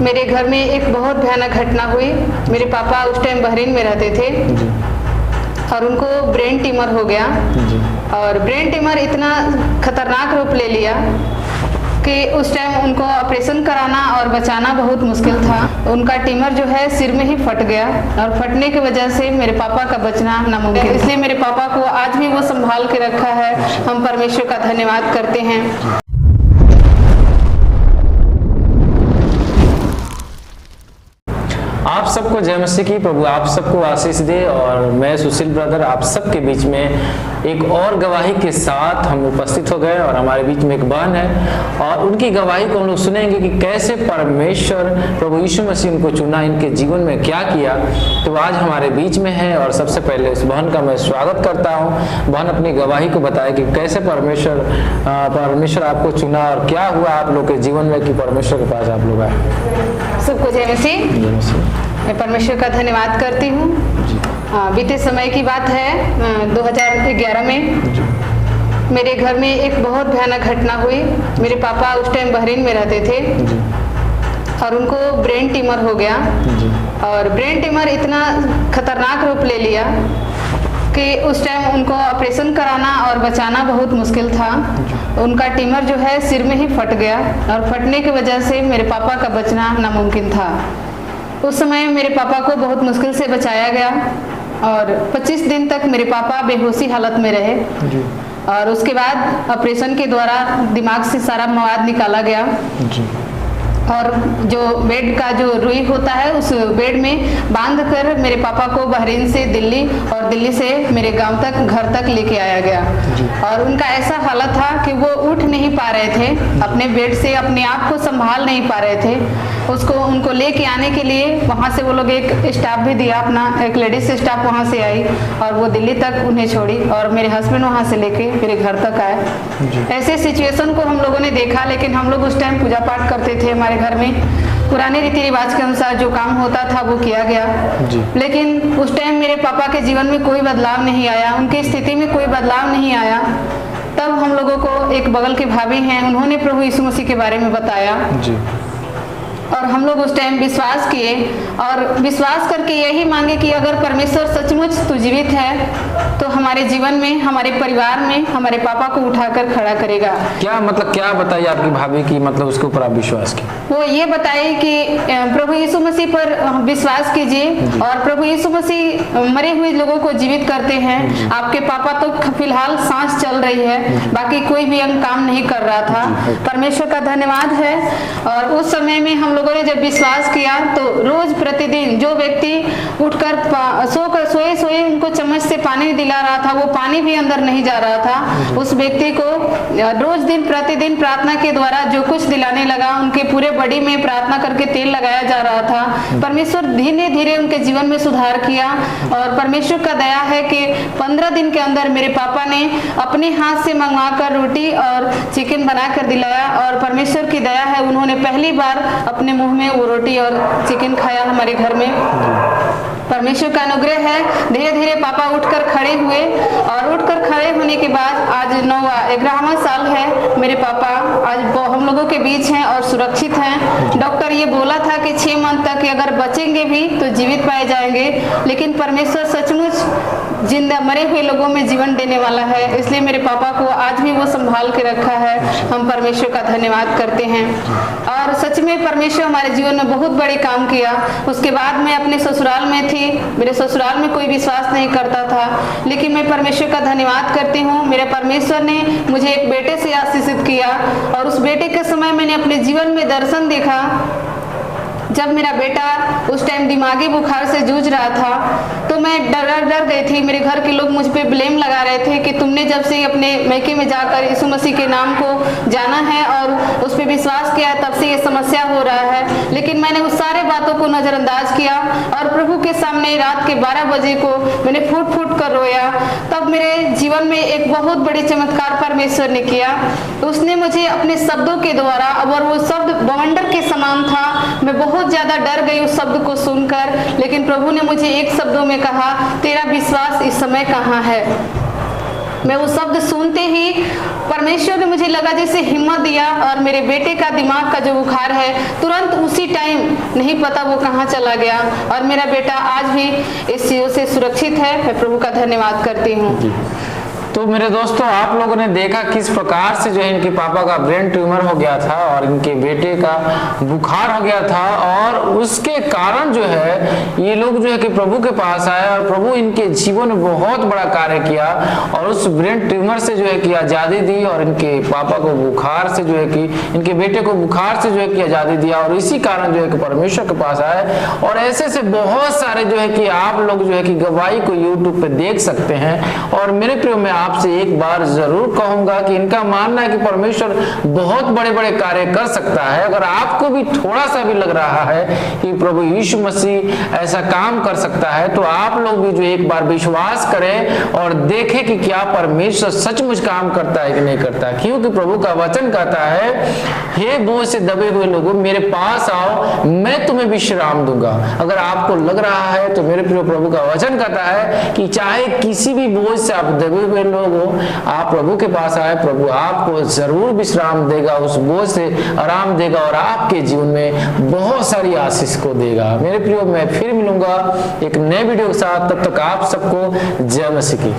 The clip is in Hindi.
मेरे घर में एक बहुत भयानक घटना हुई। मेरे पापा उस टाइम बहरीन में रहते थे और उनको ब्रेन ट्यूमर हो गया और ब्रेन ट्यूमर इतना खतरनाक रूप ले लिया कि उस टाइम उनको ऑपरेशन कराना और बचाना बहुत मुश्किल था। उनका ट्यूमर जो है सिर में ही फट गया और फटने की वजह से मेरे पापा का बचना नामुमकिन, इसलिए मेरे पापा को आज भी वो संभाल के रखा है। हम परमेश्वर का धन्यवाद करते हैं। आप सबको जय मसीह की। प्रभु आप सबको आशीष दे। और मैं सुशील ब्रदर आप सबके बीच में एक और गवाही के साथ हम उपस्थित हो गए और हमारे बीच में एक बहन है और उनकी गवाही को हम लोग सुनेंगे कि कैसे परमेश्वर प्रभु यीशु मसीह उनको चुना, इनके जीवन में क्या किया। तो आज हमारे बीच में है और सबसे पहले इस बहन का मैं स्वागत करता हूँ। बहन अपनी गवाही को बताए कि कैसे परमेश्वर आपको चुना और क्या हुआ आप लोग के जीवन में कि परमेश्वर के पास आप लोग आए। सबको जय मसीह। मैं परमेश्वर का धन्यवाद करती हूँ। बीते समय की बात है 2011 में मेरे घर में एक बहुत भयानक घटना हुई। मेरे पापा उस टाइम बहरीन में रहते थे और उनको ब्रेन ट्यूमर हो गया और ब्रेन ट्यूमर इतना खतरनाक रूप ले लिया कि उस टाइम उनको ऑपरेशन कराना और बचाना बहुत मुश्किल था। उनका ट्यूमर जो है सिर में ही फट गया और फटने की वजह से मेरे पापा का बचना नामुमकिन था। उस समय मेरे पापा को बहुत मुश्किल से बचाया गया और 25 दिन तक मेरे पापा बेहोशी हालत में रहे और उसके बाद ऑपरेशन के द्वारा दिमाग से सारा मवाद निकाला गया और जो बेड का जो रुई होता है उस बेड में बांध कर मेरे पापा को बहरीन से दिल्ली और दिल्ली से मेरे गांव तक घर तक लेके आया गया और उनका ऐसा हालत था कि वो उठ नहीं पा रहे थे, अपने बेड से अपने आप को संभाल नहीं पा रहे थे। उनको लेके आने के लिए वहाँ से वो लोग एक स्टाफ भी दिया, अपना एक लेडीज स्टाफ वहाँ से आई और वो दिल्ली तक उन्हें छोड़ी और मेरे हस्बैंड वहाँ से लेके मेरे घर तक आए। ऐसे सिचुएशन को हम लोगों ने देखा, लेकिन हम लोग उस टाइम पूजा पाठ करते थे। हमारे घर में पुराने रीति रिवाज के अनुसार जो काम होता था वो किया गया, लेकिन उस टाइम मेरे पापा के जीवन में कोई बदलाव नहीं आया, उनकी स्थिति में कोई बदलाव नहीं आया। तब हम लोगों को एक बगल के भाभी हैं, उन्होंने प्रभु यीशु मसीह के बारे में बताया और हम लोग उस टाइम विश्वास किए और विश्वास करके यही मांगे कि अगर परमेश्वर सचमुच तो जीवित है तो हमारे जीवन में, हमारे परिवार में हमारे पापा को उठाकर खड़ा करेगा। क्या बताइए आपकी भाभी की उसके ऊपर आप विश्वास किए? वो ये बताए कि प्रभु यीशु मसीह पर विश्वास कीजिए और प्रभु यीशु मसीह मरे हुए लोगों को जीवित करते हैं। आपके पापा तो फिलहाल सांस चल रही है, बाकी कोई भी अंग काम नहीं कर रहा था। परमेश्वर का धन्यवाद है। और उस समय में हम लोगों ने जब विश्वास किया तो रोज प्रतिदिन जो व्यक्ति उठकर सोए उनको चम्मच से पानी दिला रहा था, वो पानी भी अंदर नहीं जा रहा था। उस व्यक्ति को रोज प्रतिदिन प्रार्थना के द्वारा जो कुछ दिलाने लगा, उनके पूरे बॉडी में प्रार्थना करके तेल लगाया जा रहा था। परमेश्वर धीरे धीरे उनके जीवन में सुधार किया और परमेश्वर का दया है कि 15 दिन के अंदर मेरे पापा ने अपने हाथ से मंगवाकर रोटी और चिकन बनाकर दिलाया और परमेश्वर की दया है, उन्होंने पहली बार अपने मुंह में वो रोटी और चिकन खाया हमारे घर में। परमेश्वर का अनुग्रह है। धीरे धीरे पापा उठकर खड़े हुए और उठकर खड़े होने के बाद आज 11वां साल है मेरे पापा आज हम लोगों के बीच हैं और सुरक्षित हैं। डॉक्टर ये बोला था कि 6 मंथ तक अगर बचेंगे भी तो जीवित पाए जाएंगे, लेकिन परमेश्वर सचमुच जिंदा मरे हुए लोगों में जीवन देने वाला है, इसलिए मेरे पापा को आज भी वो संभाल के रखा है। हम परमेश्वर का धन्यवाद करते हैं और सच में परमेश्वर हमारे जीवन में बहुत बड़े काम किया। उसके बाद मैं अपने ससुराल में थी, मेरे ससुराल में कोई विश्वास नहीं करता था, लेकिन मैं परमेश्वर का धन्यवाद करती हूँ। मेरे परमेश्वर ने मुझे एक बेटे से आशीषित किया और उस बेटे के समय मैंने अपने जीवन में दर्शन देखा। जब मेरा बेटा उस टाइम दिमागी बुखार से जूझ रहा था तो मैं डर गई थी। मेरे घर के लोग मुझ पे ब्लेम लगा रहे थे कि तुमने जब से अपने मैके में जाकर यीशु मसीह के नाम को जाना है और उस पर विश्वास किया है, तब से ये समस्या हो रहा है। लेकिन मैंने उस सारे बातों को नजरअंदाज किया और प्रभु के सामने रात के 12 बजे को मैंने फूट फूट कर रोया। तब मेरे जीवन में एक बहुत बड़ी चमत्कार परमेश्वर ने किया। उसने मुझे अपने शब्दों के द्वारा, और वो शब्द बवंडर के समान था, मैं बहुत ज्यादा डर गई उस शब्द को सुनकर, लेकिन प्रभु ने मुझे एक शब्दों में कहा, तेरा विश्वास इस समय कहाँ है। मैं वो शब्द सुनते ही परमेश्वर ने मुझे लगा जैसे हिम्मत दिया, और मेरे बेटे का दिमाग का जो बुखार है तुरंत उसी टाइम नहीं पता वो कहाँ चला गया, और मेरा बेटा आज भी इस चीजों से सुरक्षित है। मैं प्रभु का धन्यवाद करती हूँ। तो मेरे दोस्तों, आप लोगों ने देखा किस प्रकार से जो है इनके पापा का ब्रेन ट्यूमर हो गया था और इनके बेटे का बुखार हो गया था, और उसके कारण जो है ये लोग जो है कि प्रभु के पास आए और प्रभु इनके जीवन में बहुत बड़ा कार्य किया और उस ब्रेन ट्यूमर से जो है कि आज़ादी दी, और इनके पापा को बुखार से जो है कि इनके बेटे को बुखार से जो है कि आज़ादी दिया, और इसी कारण जो है कि परमेश्वर के पास आए। और ऐसे से बहुत सारे जो है कि आप लोग जो है कि गवाही को यूट्यूब पे देख सकते हैं। और मेरे प्रियो, मैं आपसे एक बार जरूर कहूंगा कि इनका मानना है कि परमेश्वर बहुत बड़े बड़े कार्य कर सकता है। अगर आपको भी थोड़ा सा भी लग रहा है कि प्रभु यीशु मसीह ऐसा काम कर सकता है, तो आप लोग भी जो एक बार विश्वास करें और देखें कि क्या परमेश्वर सचमुच काम करता है कि नहीं करता। क्योंकि प्रभु का वचन कहता है, हे बोझ से दबे हुए लोगों, मेरे पास आओ, मैं तुम्हें विश्राम दूंगा। अगर आपको लग रहा है तो मेरे प्रिय, प्रभु का वचन कहता है कि चाहे किसी भी बोझ से आप दबे हुए लोग हो, आप प्रभु के पास आए, प्रभु आपको जरूर विश्राम देगा, उस बोझ से आराम देगा और आपके जीवन में बहुत सारी आशीष को देगा। मेरे प्रियो, मैं फिर मिलूंगा एक नए वीडियो के साथ। तब तक आप सबको जय मसीह की।